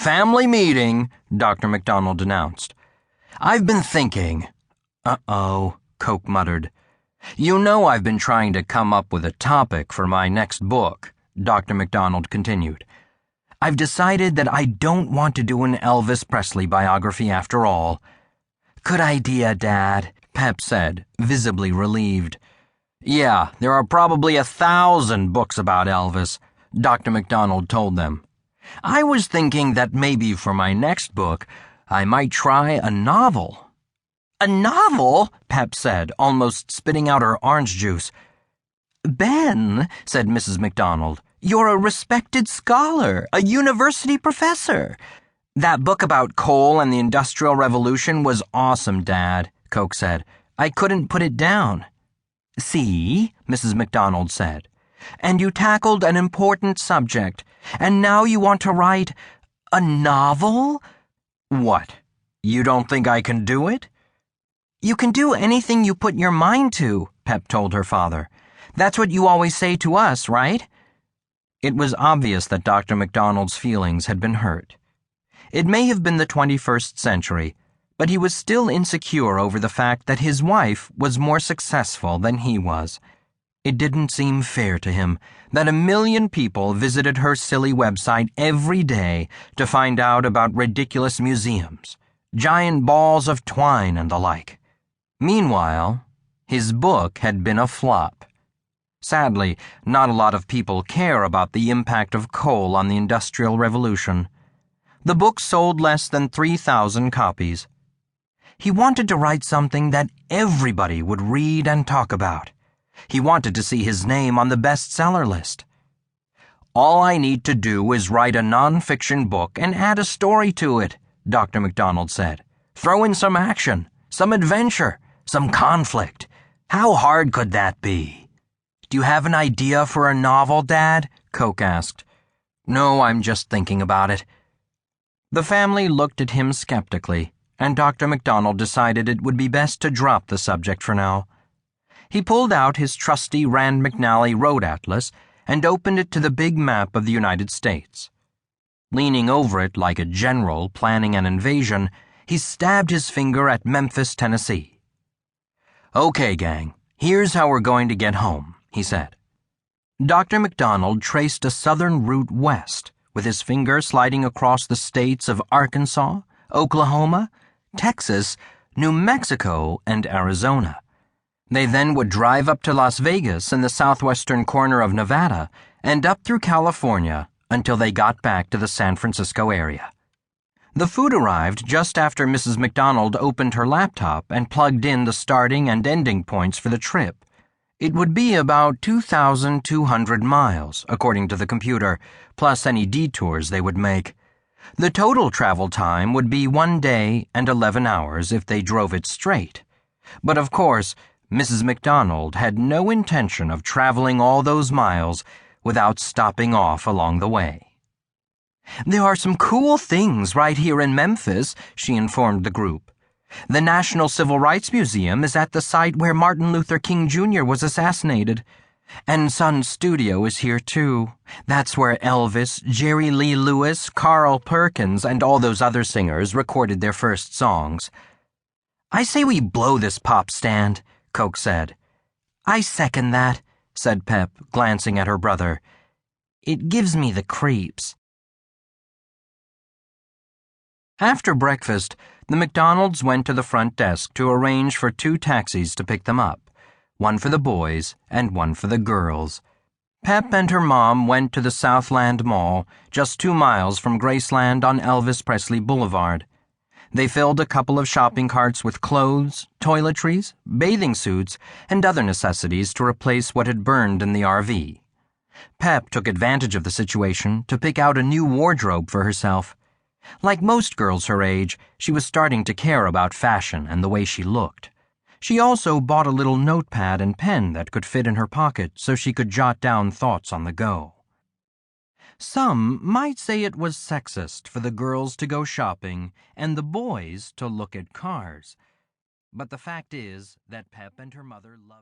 "Family meeting," Dr. McDonald announced. "I've been thinking." "Uh-oh," Coke muttered. "You know I've been trying to come up with a topic for my next book," Dr. McDonald continued. "I've decided that I don't want to do an Elvis Presley biography after all." "Good idea, Dad," Pep said, visibly relieved. "Yeah, there are probably 1,000 books about Elvis," Dr. McDonald told them. "I was thinking that maybe for my next book, I might try a novel." "A novel?" Pep said, almost spitting out her orange juice. "Ben," said Mrs. McDonald, "you're a respected scholar, a university professor." "That book about coal and the Industrial Revolution was awesome, Dad," Coke said. "I couldn't put it down." "See," Mrs. McDonald said, "and you tackled an important subject, and now you want to write a novel?" "What? You don't think I can do it?" "You can do anything you put your mind to," Pep told her father. "That's what you always say to us, right?" It was obvious that Dr. McDonald's feelings had been hurt. It may have been the 21st century, but he was still insecure over the fact that his wife was more successful than he was. It didn't seem fair to him that 1 million people visited her silly website every day to find out about ridiculous museums, giant balls of twine and the like. Meanwhile, his book had been a flop. Sadly, not a lot of people care about the impact of coal on the Industrial Revolution. The book sold less than 3,000 copies. He wanted to write something that everybody would read and talk about. He wanted to see his name on the bestseller list. "All I need to do is write a non-fiction book and add a story to it," Dr. McDonald said. "Throw in some action, some adventure, some conflict. How hard could that be?" "Do you have an idea for a novel, Dad?" Coke asked. "No, I'm just thinking about it." The family looked at him skeptically, and Dr. McDonald decided it would be best to drop the subject for now. He pulled out his trusty Rand McNally road atlas and opened it to the big map of the United States. Leaning over it like a general planning an invasion, he stabbed his finger at Memphis, Tennessee. "Okay, gang, here's how we're going to get home," he said. Dr. McDonald traced a southern route west, with his finger sliding across the states of Arkansas, Oklahoma, Texas, New Mexico, and Arizona. They then would drive up to Las Vegas in the southwestern corner of Nevada and up through California until they got back to the San Francisco area. The food arrived just after Mrs. McDonald opened her laptop and plugged in the starting and ending points for the trip. It would be about 2,200 miles, according to the computer, plus any detours they would make. The total travel time would be 1 day and 11 hours if they drove it straight. But of course, Mrs. McDonald had no intention of traveling all those miles without stopping off along the way. "There are some cool things right here in Memphis," she informed the group. "The National Civil Rights Museum is at the site where Martin Luther King Jr. was assassinated. And Sun Studio is here too. That's where Elvis, Jerry Lee Lewis, Carl Perkins, and all those other singers recorded their first songs." "I say we blow this pop stand," Coke said. "I second that," said Pep, glancing at her brother. "It gives me the creeps." After breakfast, the McDonalds went to the front desk to arrange for 2 taxis to pick them up, one for the boys and one for the girls. Pep and her mom went to the Southland Mall, just 2 miles from Graceland on Elvis Presley Boulevard. They filled a couple of shopping carts with clothes, toiletries, bathing suits, and other necessities to replace what had burned in the RV. Pep took advantage of the situation to pick out a new wardrobe for herself. Like most girls her age, she was starting to care about fashion and the way she looked. She also bought a little notepad and pen that could fit in her pocket so she could jot down thoughts on the go. Some might say it was sexist for the girls to go shopping and the boys to look at cars. But the fact is that Pep and her mother loved